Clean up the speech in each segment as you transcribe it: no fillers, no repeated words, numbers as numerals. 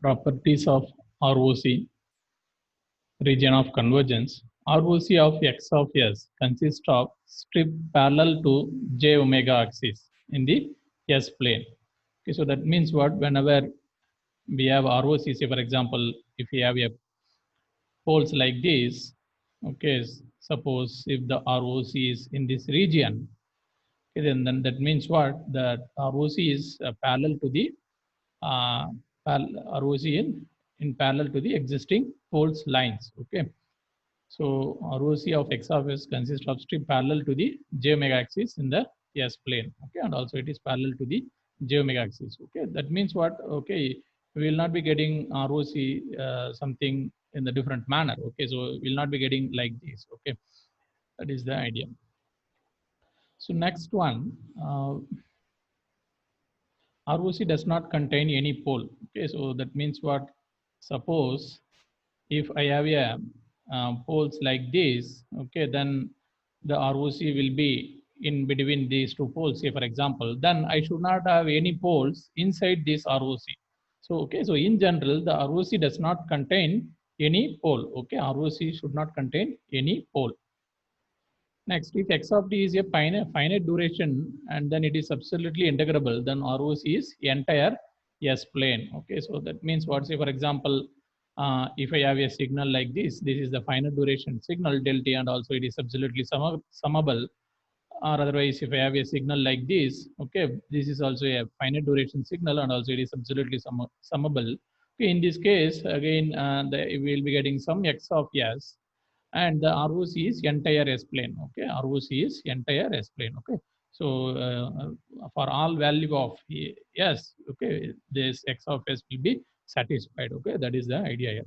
Properties of ROC, region of convergence. ROC of x of s consists of strip parallel to j omega axis in the s plane. Okay, so that means what? Whenever we have ROC, say for example, if we have a poles like this, okay, suppose if the ROC is in this region, okay, then that means what? That ROC is parallel to the uh, ROC in parallel to the existing poles lines. Okay, so ROC of x of s consists of strip parallel to the j omega axis in the s plane. Okay, and also it is parallel to the j omega axis. Okay, that means what? Okay, we will not be getting ROC something in the different manner. Okay, so we will not be getting like this. Okay, that is the idea. So next one, ROC does not contain any pole. Okay, so that means what? Suppose if I have a poles like this, okay, then the ROC will be in between these two poles. Say for example, then I should not have any poles inside this ROC. So okay, so in general, the ROC does not contain any pole. Okay, ROC should not contain any pole. Next, if x of t is a finite duration and then it is absolutely integrable, then ROC is entire S plane. Okay, so that means what? Say for example, if I have a signal like this is the finite duration signal del t, and also it is absolutely summable. Or otherwise, if I have a signal like this, okay, this is also a finite duration signal, and also it is absolutely summable. Okay, in this case, again, we will be getting some x of s, and the ROC is entire S plane. Okay, ROC is entire S plane. Okay, so for all value of S, okay, this x of s will be satisfied. Okay, that is the idea here.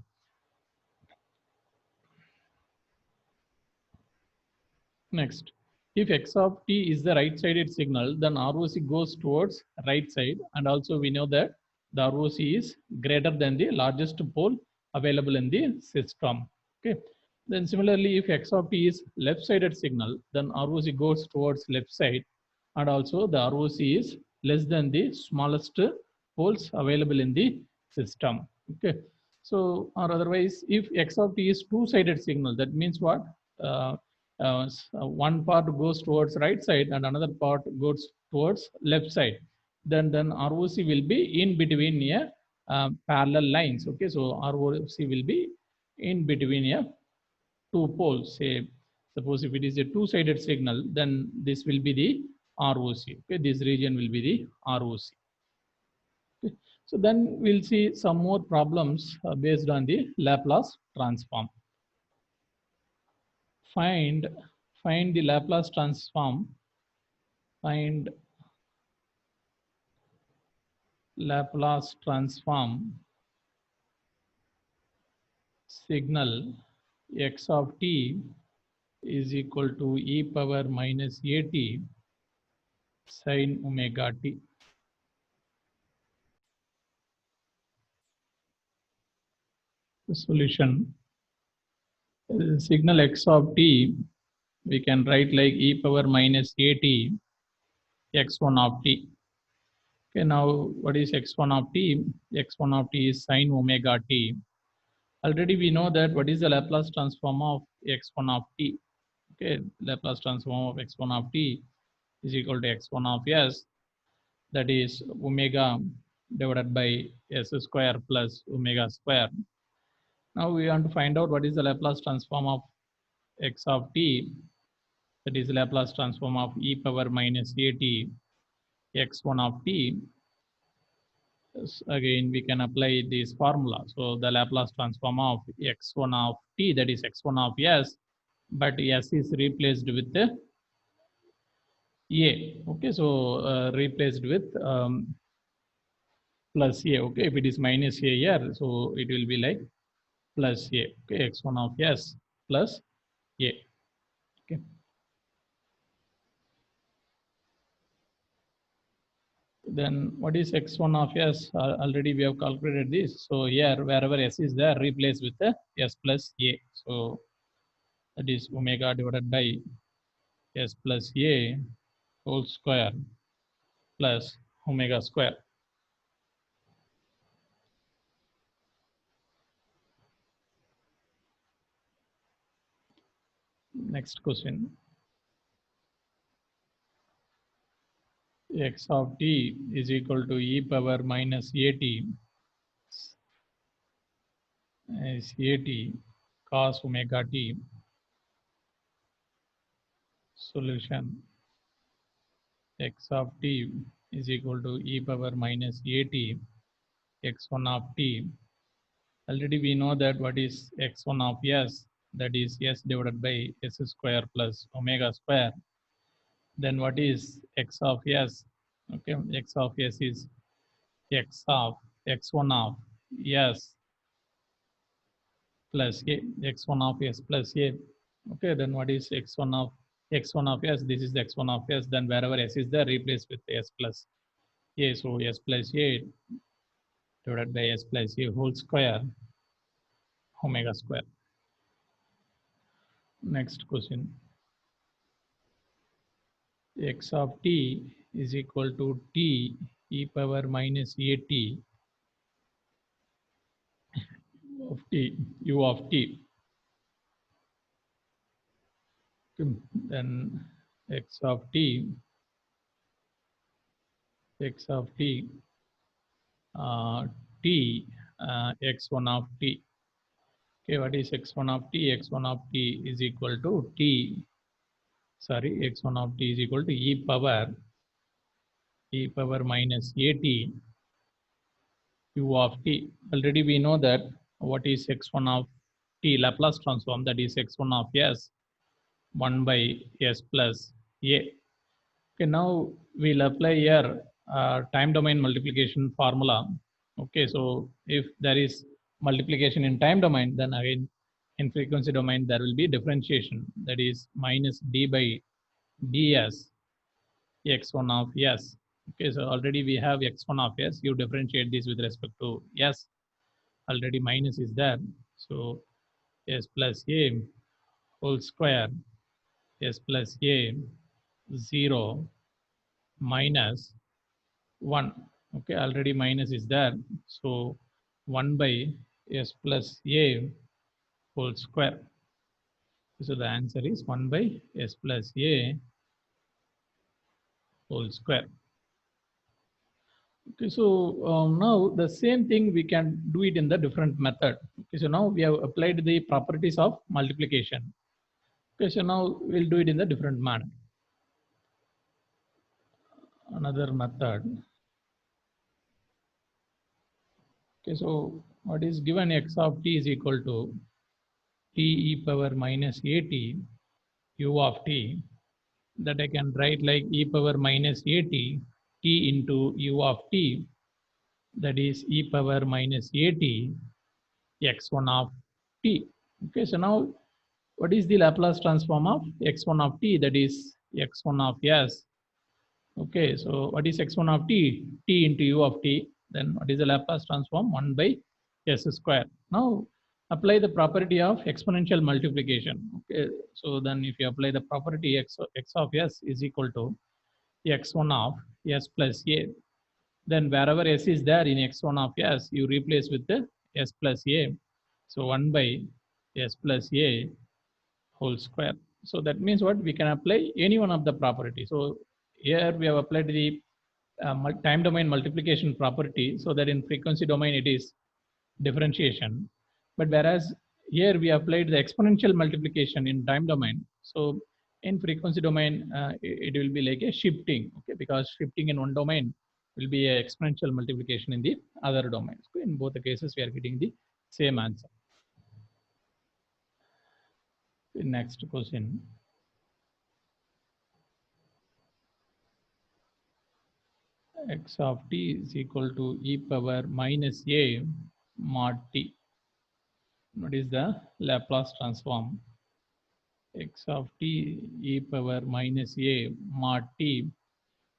Next, if x of t is the right-sided signal, then ROC goes towards right side, and also we know that the ROC is greater than the largest pole available in the system. Okay. Then similarly, if x of t is left-sided signal, then ROC goes towards left side, and also the ROC is less than the smallest poles available in the system. Okay. So, or otherwise, if x of t is two-sided signal, that means what? One part goes towards right side and another part goes towards left side, then ROC will be in between a parallel lines. Okay, so ROC will be in between a two poles. Say suppose if it is a two-sided signal, then this will be the ROC. Okay, this region will be the ROC. Okay. So then we'll see some more problems based on the Laplace transform. Find the Laplace transform. Find Laplace transform signal x of t is equal to e power minus at sin omega t. The solution, signal x of t we can write like e power minus at x1 of t. Okay, now what is x1 of t? X1 of t is sin omega t. Already we know that what is the Laplace transform of x1 of t. Okay, Laplace transform of x1 of t is equal to x1 of s, that is omega divided by s square plus omega square. Now we want to find out what is the Laplace transform of x of t, that is Laplace transform of e power minus at x1 of t. Again we can apply this formula. So the Laplace transform of x1 of t, that is x1 of s, but s is replaced with a. Okay, so replaced with plus a. Okay, if it is minus a here, so it will be like plus a. Okay, x1 of s plus a. Okay. Then what is x1 of s? Already we have calculated this. So here, wherever s is there, replace with the s plus a. So that is omega divided by s plus a whole square plus omega square. Next question. X of t is equal to e power minus at is at cos omega t. Solution. X of t is equal to e power minus at x1 of t. Already we know that what is x1 of s, that is s divided by s square plus omega square. Then what is x of s? Okay, x of s is x of x1 of s plus a, x1 of s plus a. Okay, then what is x1 of s? This is the x1 of s. Then wherever s is there, replace with s plus a. So s plus a divided by s plus a whole square omega square. Next question. X of t is equal to t e power minus at of t u of t. Then x of t t x1 of t. Okay, what is x1 of t? X1 of t is equal to t. Sorry, x1 of t is equal to e power minus at u of t. Already we know that what is x1 of t Laplace transform, that is x1 of s 1 by s plus a. Okay, now we'll apply here time domain multiplication formula. Okay, so if there is multiplication in time domain, then again in frequency domain there will be differentiation, that is minus d by ds x1 of s. Okay, so already we have x1 of s, you differentiate this with respect to s, already minus is there, so s plus a whole square s plus a 0 minus 1. Okay, already minus is there, so 1 by s plus a whole square. So the answer is 1 by s plus a whole square. Okay, so now the same thing we can do it in the different method. Okay, so now we have applied the properties of multiplication. Okay, so now we'll do it in the different manner. Another method. Okay, so what is given? X of t is equal to t e power minus at u of t, that I can write like e power minus at t into u of t, that is e power minus at x1 of t. Okay, so now what is the Laplace transform of x1 of t, that is x1 of s. Okay, so what is x1 of t? T into u of t. Then what is the Laplace transform? 1 by s square. Now apply the property of exponential multiplication. Okay, so then if you apply the property x of s is equal to x1 of s plus a, then wherever s is there in x1 of s, you replace with the s plus a. So 1 by s plus a whole square. So that means what? We can apply any one of the property. So here we have applied the time domain multiplication property, so that in frequency domain it is differentiation. But whereas here we applied the exponential multiplication in time domain, so in frequency domain it will be like a shifting. Okay, because shifting in one domain will be a exponential multiplication in the other domain. So in both the cases we are getting the same answer. The next question. X of t is equal to e power minus a mod t. What is the Laplace transform? X of t e power minus a mod t.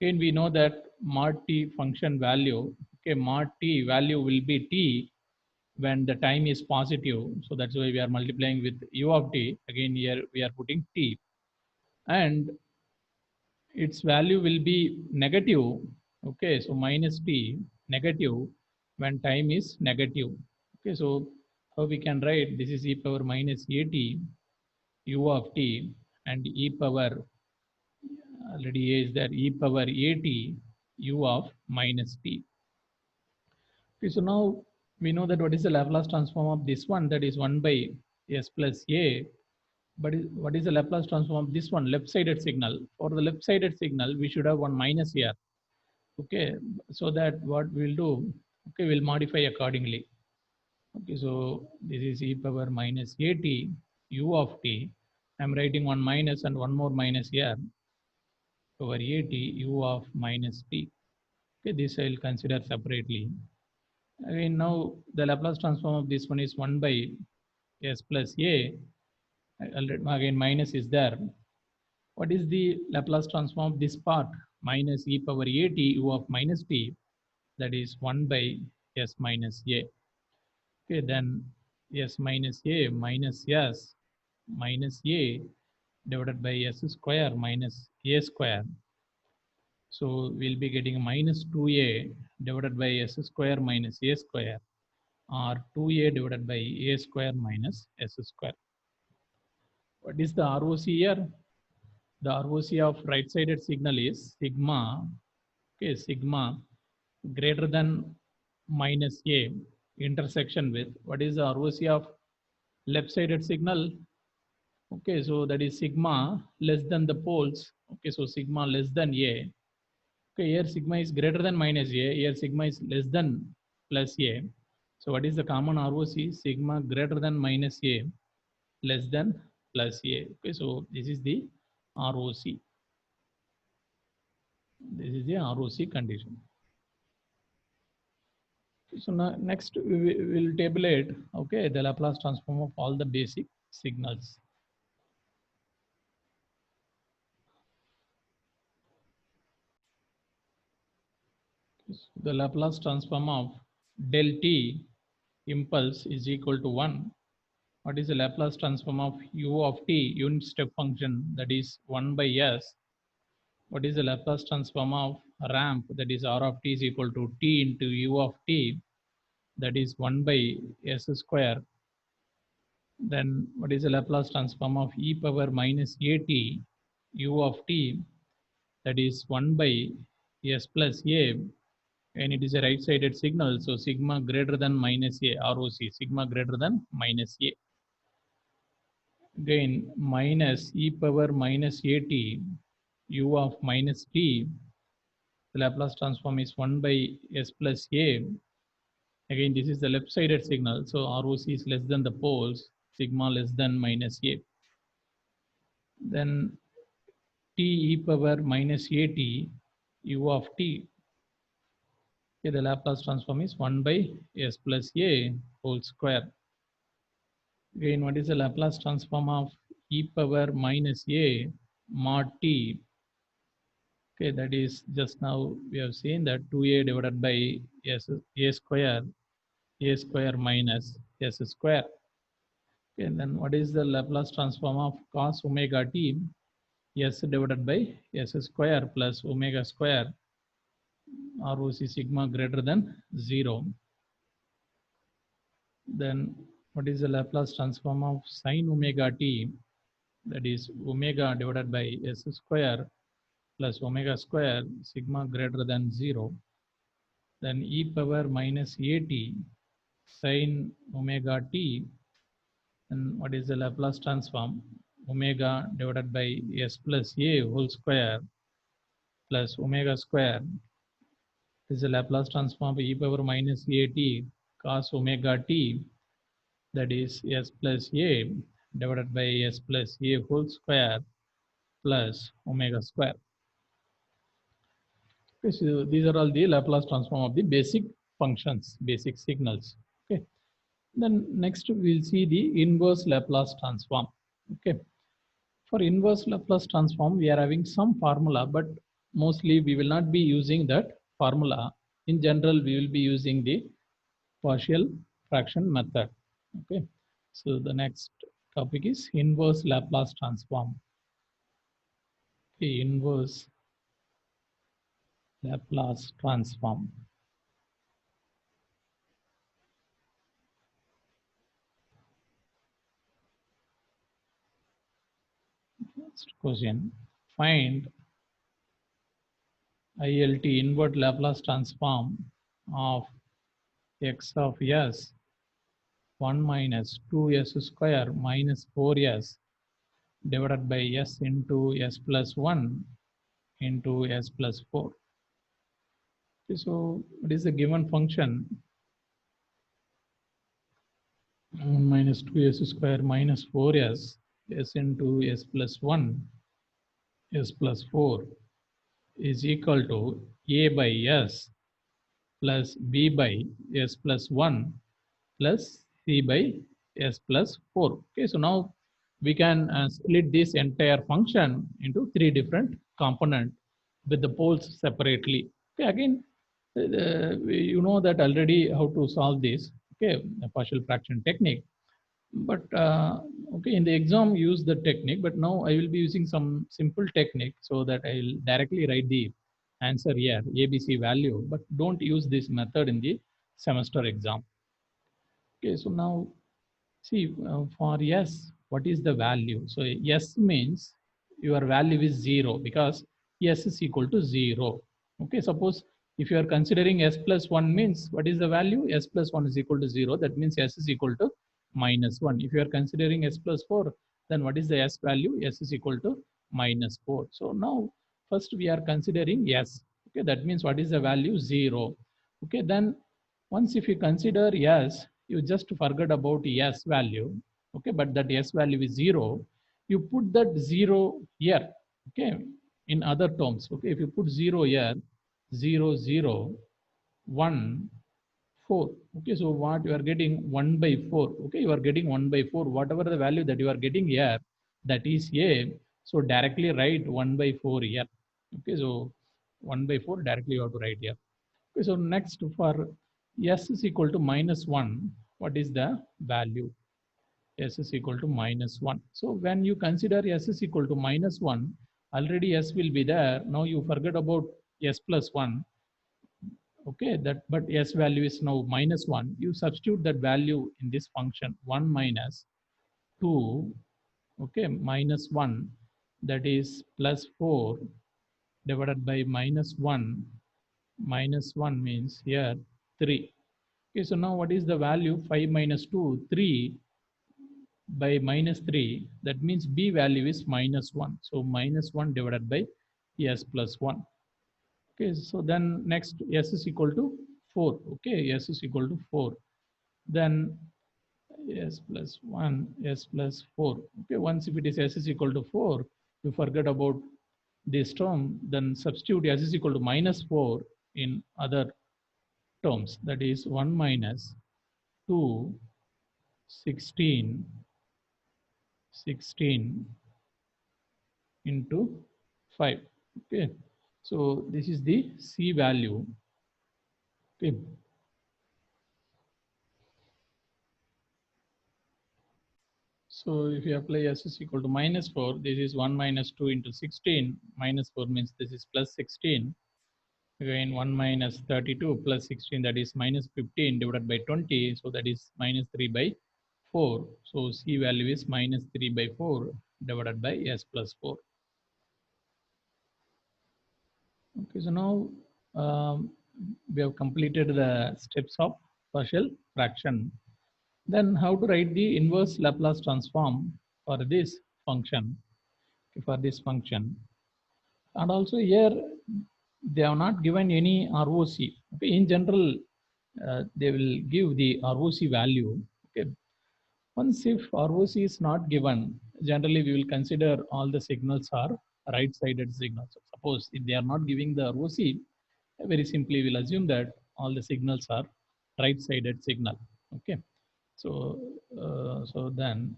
Again, we know that mod t function value, okay, mod t value will be t when the time is positive. So that's why we are multiplying with u of t. Again, here we are putting t. And its value will be negative. Okay, so minus t negative when time is negative. Okay, so how we can write? This is e power minus at u of t and e power, already a is there, e power at u of minus t. Okay, so now we know that what is the Laplace transform of this one, that is 1 by s plus a. But what is the Laplace transform of this one, left-sided signal? For the left-sided signal, we should have one minus here. Okay, so that what we'll do, okay, we'll modify accordingly. Okay, so this is e power minus at u of t. I'm writing one minus and one more minus here over at u of minus t. Okay, this I'll consider separately. Again, now the Laplace transform of this one is 1 by s plus a. Again, minus is there. What is the Laplace transform of this part? Minus e power at u of minus t, that is 1 by s minus a. Okay, then s minus a minus s minus a divided by s square minus a square. So we'll be getting minus 2a divided by s square minus a square, or 2a divided by a square minus s square. What is the ROC here? The ROC of right-sided signal is sigma, okay, sigma greater than minus a intersection with, what is the ROC of left-sided signal? Okay, so that is sigma less than the poles. Okay, so sigma less than a. Okay, here sigma is greater than minus a, here sigma is less than plus a. So what is the common ROC? Sigma greater than minus a less than plus a. Okay, so this is the ROC. This is the ROC condition. So now next we will tabulate, okay, the Laplace transform of all the basic signals. The Laplace transform of del t impulse is equal to 1. What is the Laplace transform of u of t unit step function, that is 1 by s? What is the Laplace transform of ramp, that is r of t is equal to t into u of t, that is 1 by s square? Then what is the Laplace transform of e power minus at u of t, that is 1 by s plus a, and it is a right-sided signal, so sigma greater than minus a, ROC, sigma greater than minus a. Again, minus e power minus at u of minus t, the Laplace transform is 1 by s plus a. Again, this is the left-sided signal, so ROC is less than the poles, sigma less than minus a. Then t e power minus at u of t, okay, the Laplace transform is 1 by s plus a whole square. Again, what is the Laplace transform of e power minus a mod t? Okay, that is just now we have seen that 2a divided by s a square minus s square. Okay, and then what is the Laplace transform of cos omega t? S divided by s square plus omega square, ROC sigma greater than 0. Then what is the Laplace transform of sine omega t? That is omega divided by s square plus omega square, sigma greater than 0. Then e power minus at sine omega t. And what is the Laplace transform? Omega divided by s plus a whole square plus omega square is the Laplace transform of e power minus at cos omega t, that is s plus a divided by s plus a whole square plus omega square. Okay, so these are all the Laplace transform of the basic functions, basic signals. Okay. Then next we'll see the inverse Laplace transform. Okay. For inverse Laplace transform, we are having some formula, but mostly we will not be using that formula. In general, we will be using the partial fraction method. Okay. So the next topic is inverse Laplace transform. Okay, inverse Laplace transform. Next question. Find ILT invert Laplace transform of x of s 1 minus 2s square minus 4s divided by s into s plus 1 into s plus 4. Okay, so it is a given function 1 minus 2s square minus 4s s into s plus 1 s plus 4 is equal to a by s plus b by s plus 1 plus c by s plus 4. Okay, so now we can split this entire function into three different components with the poles separately. Okay, again, you know that already how to solve this. Okay, a partial fraction technique. But okay, in the exam use the technique, but now I will be using some simple technique so that I will directly write the answer here, ABC value, but don't use this method in the semester exam. Okay, so now see for S, what is the value? So S means your value is 0 because S is equal to 0. Okay, suppose if you are considering S plus 1 means what is the value? S plus 1 is equal to 0. That means S is equal to minus 1. If you are considering S plus 4, then what is the S value? S is equal to minus 4. So now first we are considering S. Okay, that means what is the value? 0. Okay, then once if you consider S, you just forget about S value. Okay, but that S value is 0. You put that 0 here. Okay, in other terms. Okay, if you put 0 here, 0, 0, 1, 4. Okay, so what you are getting 1 by 4. Okay, you are getting 1 by 4. Whatever the value that you are getting here, that is A. So directly write 1 by 4 here. Okay, so 1 by 4 directly you have to write here. Okay, so next for S is equal to minus 1, what is the value? S is equal to minus 1. So when you consider S is equal to minus 1, already S will be there. Now you forget about S plus 1. Okay, that but S value is now minus 1. You substitute that value in this function 1 minus 2, okay, minus 1, that is plus 4 divided by minus 1. Minus 1 means here 3. Okay, so now what is the value? 5 minus 2, 3 by minus 3. That means B value is minus 1. So minus 1 divided by S plus 1. Okay, so then next S is equal to 4. Okay, S is equal to 4. Then S plus 1, S plus 4. Okay, once if it is S is equal to 4, you forget about this term, then substitute S is equal to minus 4 in other terms. That is 1 minus 2, 16, 16 into 5. Okay, so this is the C value. Okay, so if you apply S is equal to minus 4, this is 1 minus 2 into 16. Minus 4 means this is plus 16. Again 1 minus 32 plus 16, that is minus 15 divided by 20. So that is minus 3 by 4. So C value is minus 3 by 4 divided by S plus 4. Okay, so now we have completed the steps of partial fraction. Then how to write the inverse Laplace transform for this function, for this function. And also here they have not given any ROC. Okay, in general, they will give the ROC value. Okay, once if ROC is not given, generally we will consider all the signals are right-sided signals. So suppose if they are not giving the ROC, very simply we'll assume that all the signals are right-sided signal. Okay, so so then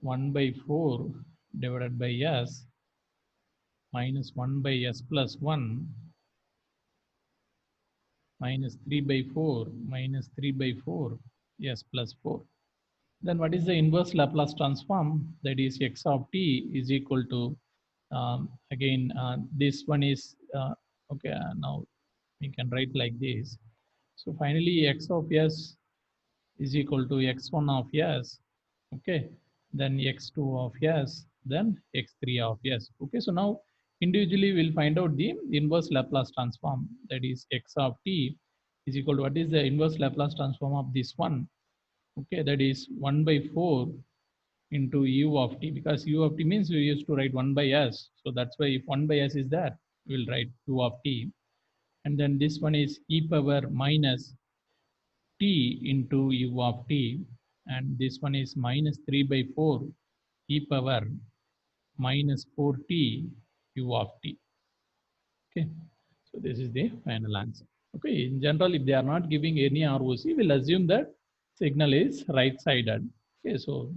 1 by 4 divided by S minus 1 by S plus 1 minus 3 by 4 minus 3 by 4 S plus 4. Then what is the inverse Laplace transform? That is x of t is equal to, again, this one is, okay, now we can write like this. So finally x of s is equal to x1 of s, okay, then x2 of s then x3 of s. Okay, so now individually we'll find out the inverse Laplace transform, that is x of t is equal to, what is the inverse Laplace transform of this one? Okay, that is 1 by 4 into u of t, because u of t means we used to write 1 by s. So that's why if 1 by s is there, we'll write u of t. And then this one is e power minus t into u of t, and this one is minus 3 by 4 e power minus 4t u of t. Okay, so this is the final answer. Okay, in general, if they are not giving any ROC, we'll assume that signal is right sided. Okay, so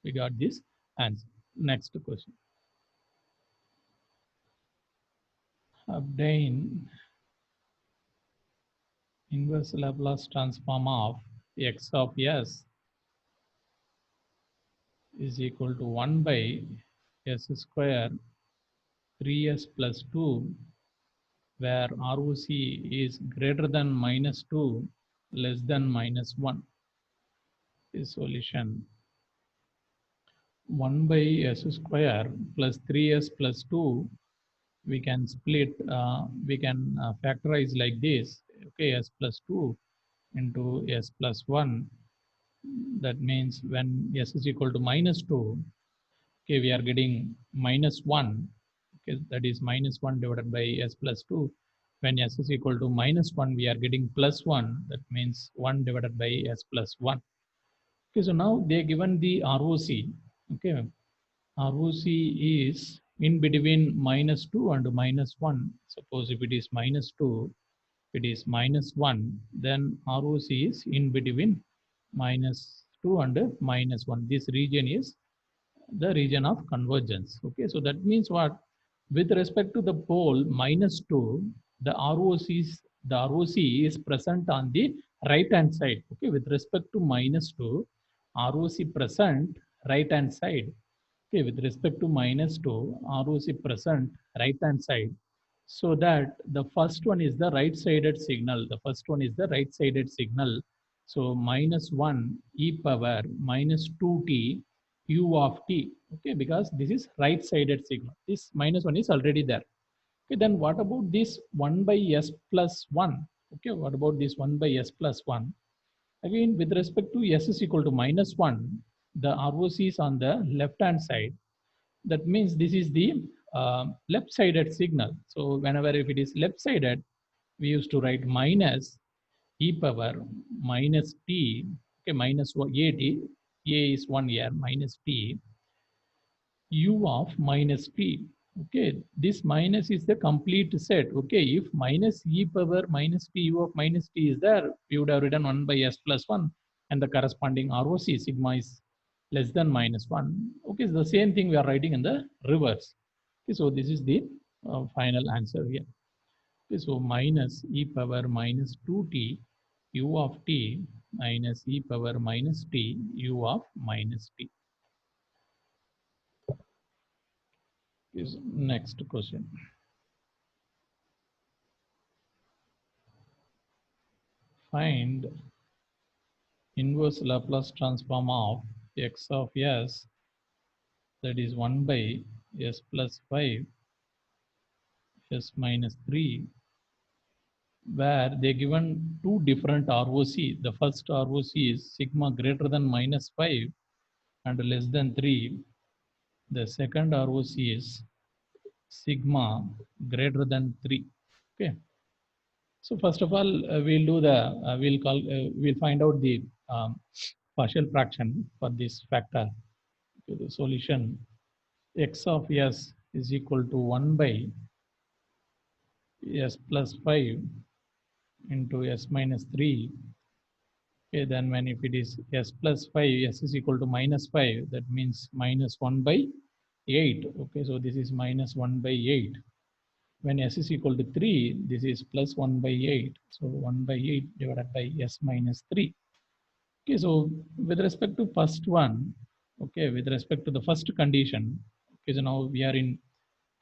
we got this answer. Next question. Obtain inverse Laplace transform of x of s is equal to 1 by s square 3s plus 2, where ROC is greater than minus 2, less than minus 1. Is solution 1 by s square plus 3s plus 2. We can split, we can factorize like this. Okay, s plus 2 into s plus 1. That means when s is equal to minus 2, okay, we are getting minus 1. Okay, that is minus 1 divided by s plus 2. When s is equal to minus 1, we are getting plus 1. That means 1 divided by s plus 1. Okay, so now they are given the ROC. Okay, ROC is in between minus 2 and minus 1. Suppose if it is minus 2, it is minus 1, then ROC is in between minus 2 and minus 1. This region is the region of convergence. Okay, so that means what? With respect to the pole minus 2, the ROC is present on the right hand side. Okay, with respect to minus 2, ROC present right hand side. Okay, with respect to minus 2, ROC present right hand side. So that the first one is the right sided signal. The first one is the right sided signal. So minus 1 e power minus 2t u of t. Okay, because this is right sided signal. This minus 1 is already there. Okay, then what about this 1 by s plus 1? Okay, what about this 1 by s plus 1? Again, with respect to s is equal to minus 1, the ROC is on the left hand side. That means this is the left sided signal. So whenever if it is left sided, we used to write minus e power minus t, okay, minus a t, a is 1 here, minus t u of minus t. Okay, this minus is the complete set. Okay, if minus e power minus t u of minus t is there, we would have written 1 by s plus 1, and the corresponding ROC sigma is less than minus 1. Okay, so the same thing we are writing in the reverse. Okay, so this is the final answer here. Okay, so minus e power minus 2t u of t minus e power minus t u of minus t. Is next question. Find inverse Laplace transform of x of s, that is 1 by s plus 5 s minus 3, where they given two different ROC. The first ROC is sigma greater than minus 5 and less than 3. The second ROC is sigma greater than 3. Okay. So first of all, we'll do the we'll find out the partial fraction for this factor. Okay, the solution x of s is equal to 1 by s plus 5 into s minus 3. Okay, then when if it is s plus 5, s is equal to minus 5, that means minus 1 by 8. Okay, so this is minus 1 by 8. When s is equal to 3, this is plus 1 by 8. So 1 by 8 divided by s minus 3. Okay, so with respect to first one, okay, with respect to the first condition, okay, so now we are in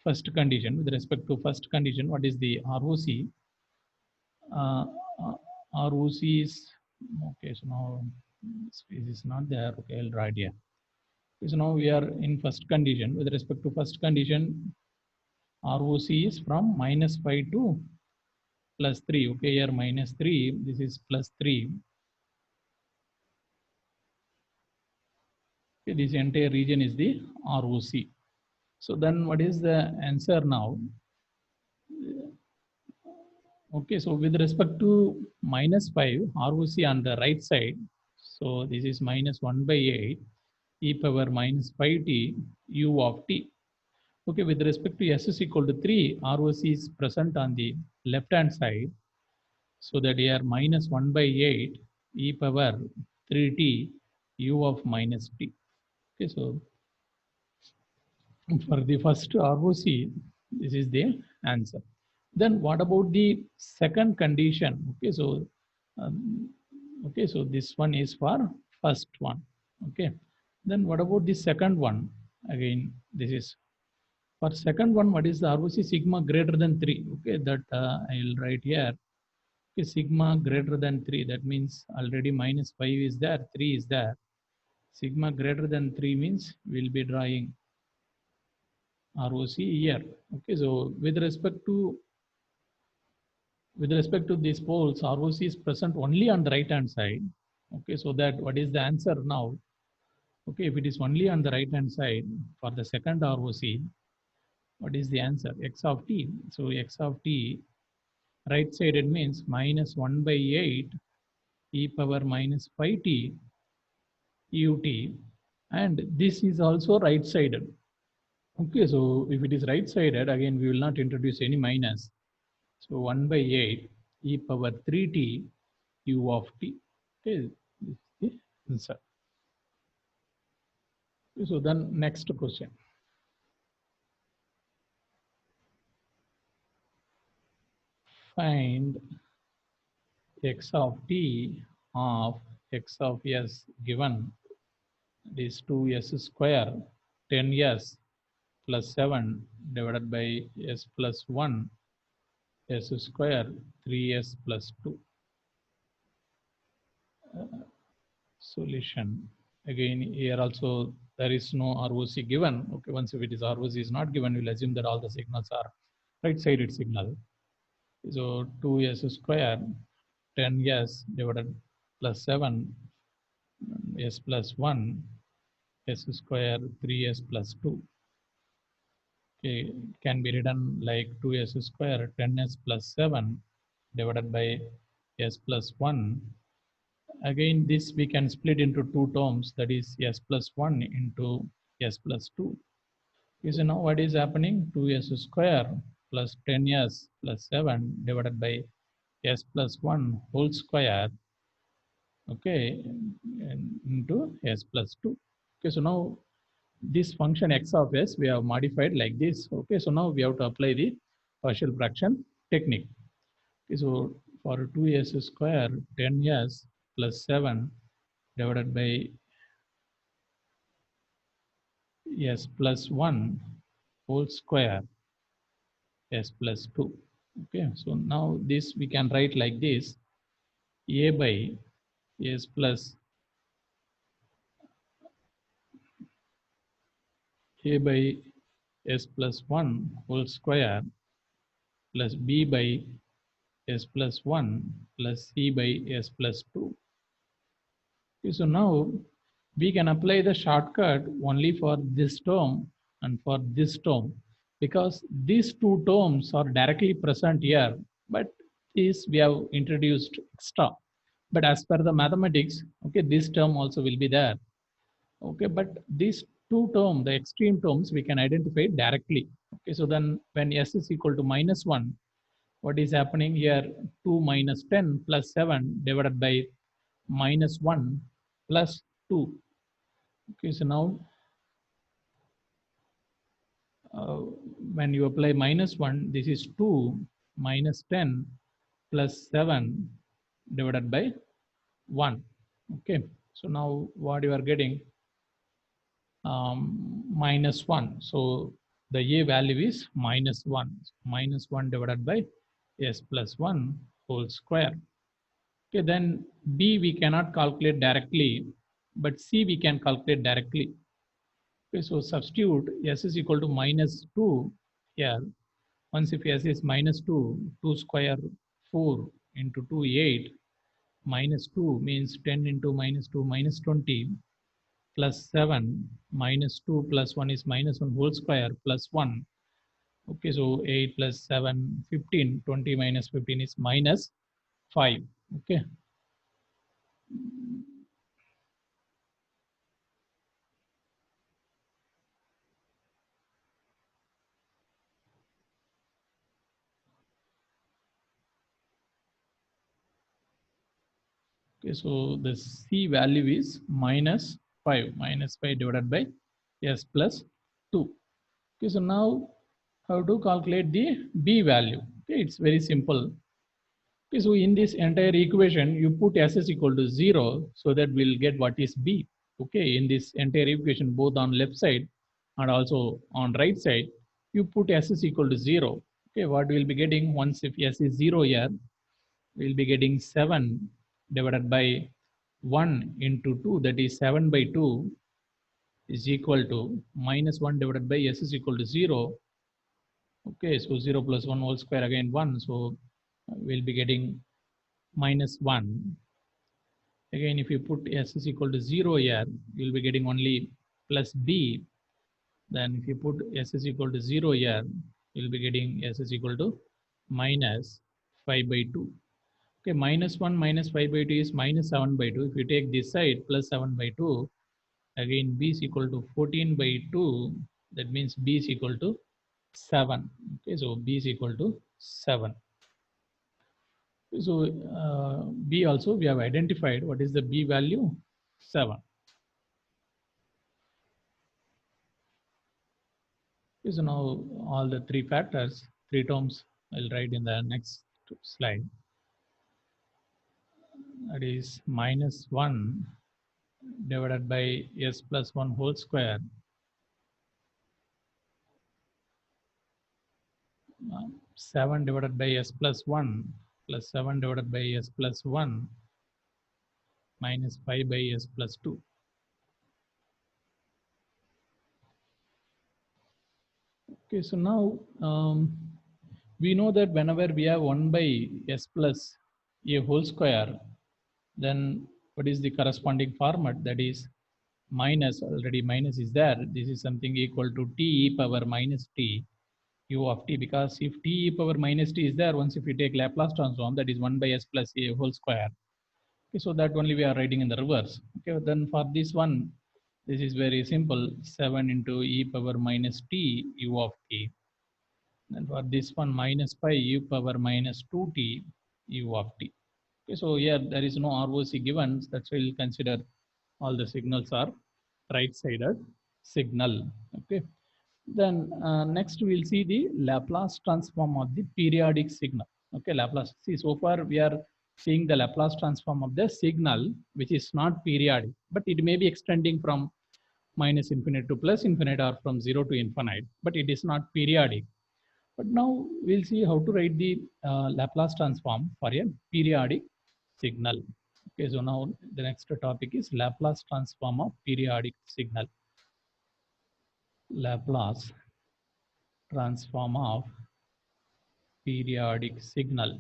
first condition. With respect to first condition, what is the ROC? Uh, ROC is, okay, so now space is not there. Okay, I'll write here. So now we are in first condition. With respect to first condition, ROC is from -5 to +3. Okay, here -3, this is +3. Okay, this entire region is the ROC. So then what is the answer now? Okay, so with respect to -5, ROC on the right side, so this is -1/8 e power -5t u of t. Okay, with respect to s is equal to 3, ROC is present on the left hand side. So that here -1/8 e power 3t u of -t. Okay, so for the first ROC, this is the answer. Then what about the second condition? Um, okay, so this one is for first one. Okay, then what about the second one? Again, this is for second one. What is the ROC? Sigma greater than 3. Okay, that I'll write here. Okay, sigma greater than 3. That means already -5 is there, 3 is there. Sigma greater than 3 means we'll be drawing ROC here. Okay, so with respect to these poles, ROC is present only on the right hand side. Okay, so that what is the answer now? Okay, if it is only on the right hand side for the second ROC, what is the answer? X of t. So x of t right sided means -1/8 e power -5t ut, and this is also right sided. Okay, so if it is right sided, again we will not introduce any minus. So 1/8 e power 3t u of t. Okay, this is the answer. So then next question. Find x of t of x of s given is 2s square 10s plus 7 divided by s plus 1 s square 3s plus 2. Solution. Again, here also there is no ROC given. Okay, once if it is ROC is not given, we'll assume that all the signals are right-sided signal. So 2s square 10s divided plus 7 s plus 1 s square 3s plus 2. Okay, it can be written like 2s square 10s plus 7 divided by s plus 1. Again, this we can split into two terms, that is s plus 1 into s plus 2. So now what is happening? 2s square plus 10s plus 7 divided by s plus 1 whole square, okay, into s plus 2. Okay, so now this function x of s we have modified like this. Okay, so now we have to apply the partial fraction technique. Okay, so for 2s square 10s plus 7 divided by s plus 1 whole square s plus 2. Okay, so now this we can write like this: a by s plus a by s plus 1 whole square plus b by s plus 1 plus c by s plus 2. Okay, so now we can apply the shortcut only for this term and for this term, because these two terms are directly present here, but this we have introduced extra. But as per the mathematics, okay, this term also will be there. Okay, but these two terms, the extreme terms, we can identify directly. Okay, so then when s is equal to -1, what is happening here? 2 minus 10 plus 7 divided by -1 plus 2. Okay, so now when you apply -1, this is 2 minus 10 plus 7 divided by 1. Okay, so now what you are getting? -1. So the a value is -1. -1 divided by s plus 1 whole square. Okay, then b we cannot calculate directly, but c we can calculate directly. Okay, so substitute s is equal to minus 2 here. Once if s is minus 2, 2 square 4 into 2 8, minus 2 means 10 into minus 2 minus 20, plus 7 minus 2 plus 1 is minus 1 whole square plus 1. Okay, so 8 plus 7 15, 20 minus 15 is minus 5. Okay. Okay, so the C value is minus 5, minus 5 divided by S plus 2. Okay, so now how to calculate the B value? Okay, it's very simple. Okay, so in this entire equation, you put S is equal to 0 so that we'll get what is B. Okay, in this entire equation, both on left side and also on right side, you put S is equal to 0. Okay, what we'll be getting once if S is 0 here, we'll be getting 7 divided by 1 into 2, that is 7 by 2 is equal to minus 1 divided by S is equal to 0. Okay, so 0 plus 1 whole square again 1. So we'll be getting minus 1. Again, if you put S is equal to 0 here, you'll be getting only plus B. Then if you put S is equal to 0 here, you'll be getting S is equal to minus 5 by 2. Okay, minus 1 minus 5 by 2 is minus 7 by 2. If you take this side plus 7 by 2, again B is equal to 14 by 2. That means B is equal to 7. Okay, so B is equal to 7. So B also we have identified what is the B value, 7. So now all the three factors, three terms I'll write in the next slide. That is minus 1 divided by S plus 1 whole square, 7 divided by S plus 1 plus 7 divided by S plus 1 minus 5 by S plus 2. Okay, so now we know that whenever we have 1 by S plus a whole square, then what is the corresponding format? That is minus, already minus is there. This is something equal to t e power minus t u of t, because if t e power minus t is there, once if you take Laplace transform, that is 1 by s plus a whole square. Okay, so that only we are writing in the reverse. Okay, then for this one, this is very simple, 7 into e power minus t u of t. And for this one, minus pi u power minus 2t u of t. Okay, so here there is no ROC given. That's why we'll consider all the signals are right-sided signal. Okay. Then next we'll see the Laplace transform of the periodic signal. Okay, Laplace. See, so far we are seeing the Laplace transform of the signal, which is not periodic, but it may be extending from minus infinite to plus infinite or from 0 to infinite, but it is not periodic. But now we'll see how to write the Laplace transform for a periodic signal. Okay, so now the next topic is Laplace transform of periodic signal. Laplace transform of periodic signal.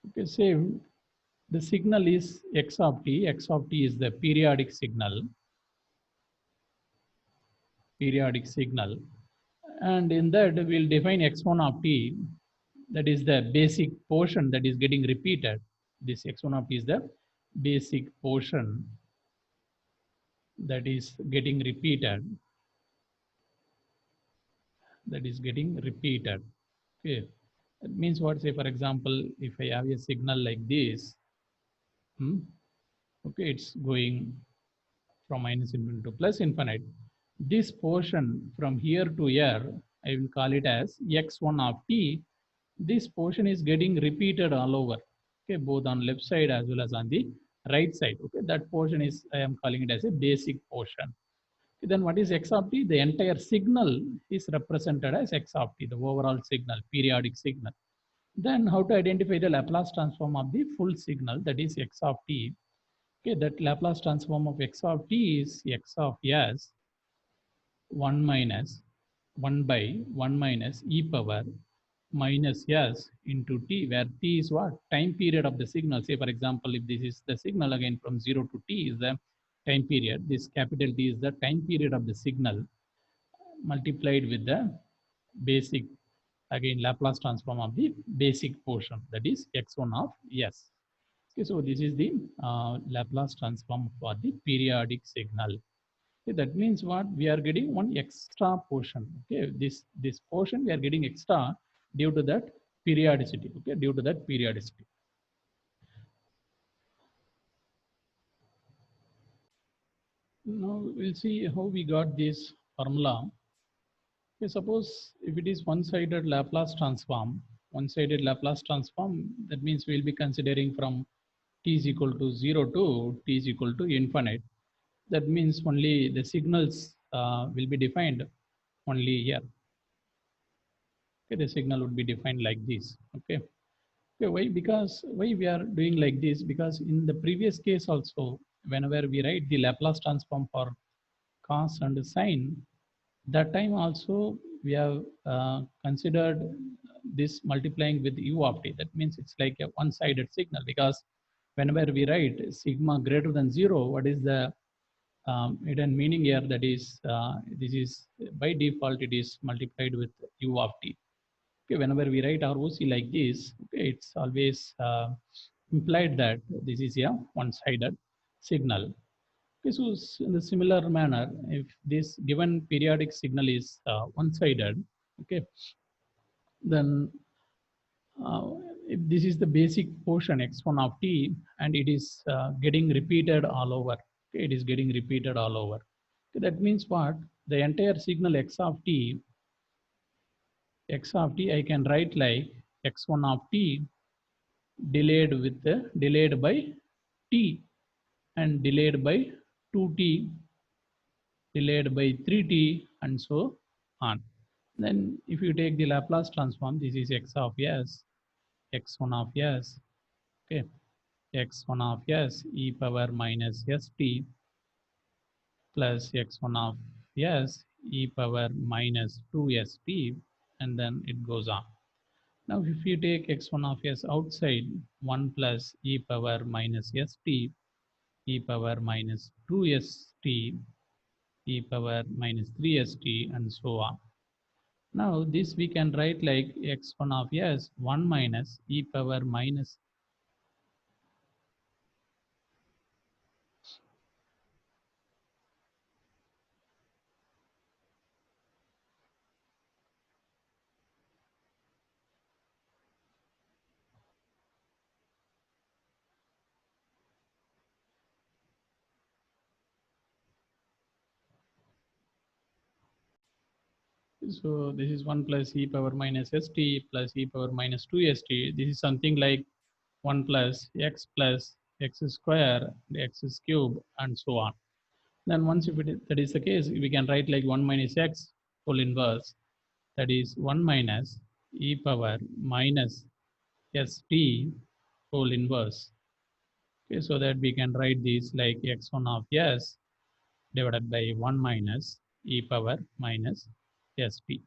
Okay, say the signal is x of t. X of t is the periodic signal. Periodic signal. And in that we'll define x1 of t. That is the basic portion that is getting repeated. This x1 of t is the basic portion that is getting repeated. That is getting repeated. Okay. That means what? Say, for example, if I have a signal like this, okay, it's going from minus infinite to plus infinite. This portion from here to here, I will call it as x1 of t. This portion is getting repeated all over. Okay, both on left side as well as on the right side. Okay, that portion is, I am calling it as a basic portion. Then what is x of t? The entire signal is represented as x of t, the overall signal, periodic signal. Then how to identify the Laplace transform of the full signal, that is x of t. Okay, that Laplace transform of x of t is x of s 1 minus 1 by 1 minus e power minus s into t, where t is what? Time period of the signal. Say, for example, if this is the signal again from 0 to t is the time period, this capital T is the time period of the signal multiplied with the basic, again Laplace transform of the basic portion, that is x1 of s. Okay, so this is the Laplace transform for the periodic signal. Okay, that means what? We are getting one extra portion. Okay, this portion we are getting extra due to that periodicity. Okay, due to that periodicity. Now we'll see how we got this formula. Okay, suppose if it is one-sided Laplace transform, that means we'll be considering from t is equal to 0 to t is equal to infinite. That means only the signals will be defined only here. Okay, the signal would be defined like this. Okay. Okay, why? Because why we are doing like this? Because in the previous case also, whenever we write the Laplace transform for cos and sine, that time also we have considered this multiplying with u of t. That means it's like a one-sided signal, because whenever we write sigma greater than 0, what is the hidden meaning here? That is, this is by default, it is multiplied with u of t. Okay, whenever we write ROC like this, okay, it's always implied that this is a one-sided signal. Okay, so in the similar manner, if this given periodic signal is one-sided, okay, then uh, if this is the basic portion x1 of t, and it is getting repeated all over. Okay, it is getting repeated all over. Okay, that means what? The entire signal x of t, I can write like x1 of t delayed with the delayed by t, and delayed by 2t, delayed by 3t, and so on. Then if you take the Laplace transform, this is x of s, x1 of s, okay, x1 of s e power minus st plus x1 of s e power minus 2st, and then it goes on. Now if you take x1 of s outside, 1 plus e power minus st, e power minus 2st, e power minus 3st, and so on. Now this we can write like x1 of s 1 minus e power minus. So this is 1 plus e power minus st plus e power minus 2st. This is something like 1 plus x square, x cube, and so on. Then once if that is the case, we can write like 1 minus x whole inverse, that is 1 minus e power minus st whole inverse. Okay, so that we can write this like x1 of s divided by 1 minus e power minus st.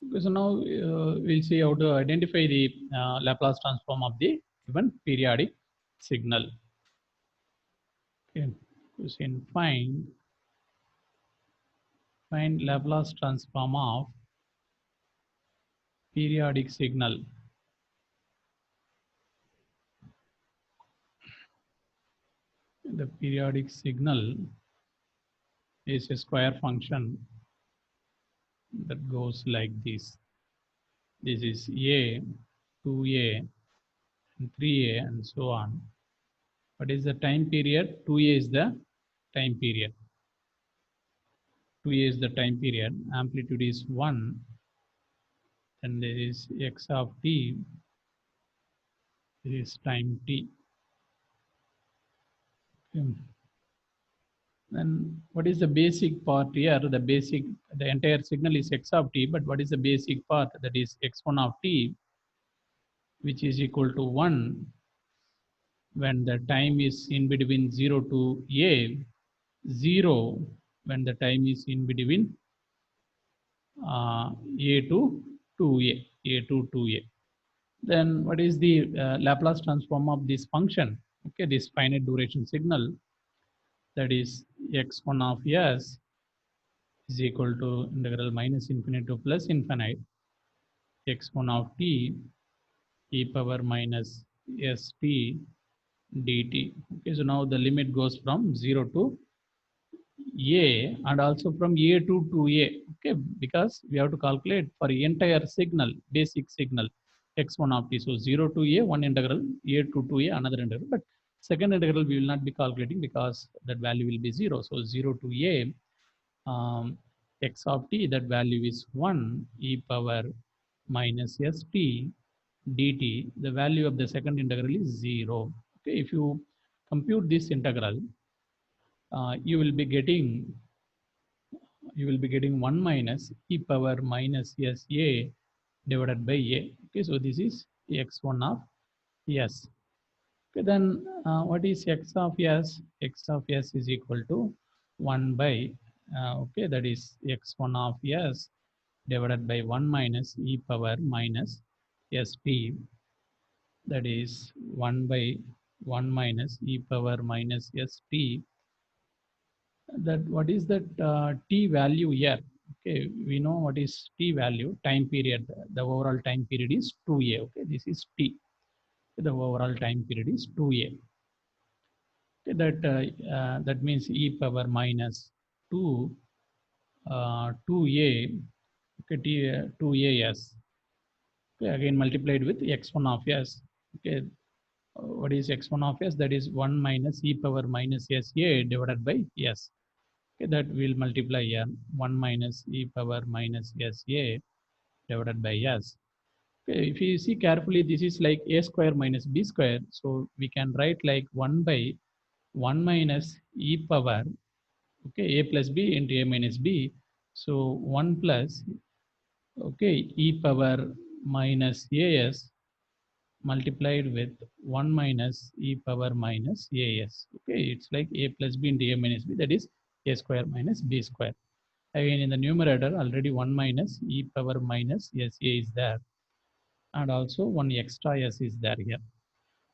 Okay, so now we'll see how to identify the Laplace transform of the given periodic signal. Okay, question: find Laplace transform of periodic signal. The periodic signal is a square function that goes like this. This is a, 2a, and 3a, and so on. What is the time period? 2a is the time period. 2a is the time period. Amplitude is 1. Then there is x of t. This is time t. Okay. Then what is the basic part here? The entire signal is x of t, but what is the basic part? That is x1 of t, which is equal to 1 when the time is in between 0 to a, 0 when the time is in between a to 2a, a to 2a. Then what is the Laplace transform of this function? Okay, this finite duration signal, that is x1 of s is equal to integral minus infinity to plus infinite x1 of t e power minus st dt. Okay, so now the limit goes from 0 to a and also from a to 2a. Okay, because we have to calculate for entire signal, basic signal x1 of t. So 0 to a, one integral, a to 2a, another integral. But second integral we will not be calculating because that value will be 0. So 0 to a, x of t, that value is 1 e power minus st dt. The value of the second integral is 0. Okay, if you compute this integral, you will be getting 1 minus e power minus sa divided by a. Okay, so this is x1 of s. Okay, then what is x of s? X of s is equal to 1 by okay, that is x1 of s divided by 1 minus e power minus st, that is 1 by 1 minus e power minus st. That what is that t value here? Okay, we know what is t value, time period. The overall time period is 2a. Okay, this is t. The overall time period is 2a. Okay, that means e power minus 2 2a, okay, 2as. Okay, again multiplied with x1 of s. Okay, what is x1 of s? That is 1 minus e power minus sa divided by s. Okay, that will multiply here 1 minus e power minus sa divided by s. Okay, if you see carefully, this is like a square minus b square. So we can write like 1 by 1 minus e power, okay, a plus b into a minus b. So 1 plus, okay, e power minus as multiplied with 1 minus e power minus as. Okay, it's like a plus b into a minus b, that is a square minus b square. Again, in the numerator, already 1 minus e power minus sa is there, and also one extra s is there here.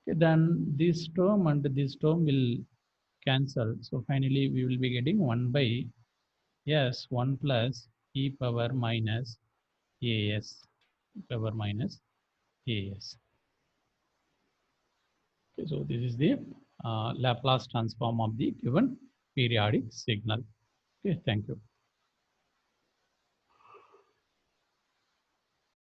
Okay, then this term and this term will cancel. So finally, we will be getting 1 by s 1 plus e power minus as, power minus as. Okay, so this is the Laplace transform of the given periodic signal. Okay, thank you.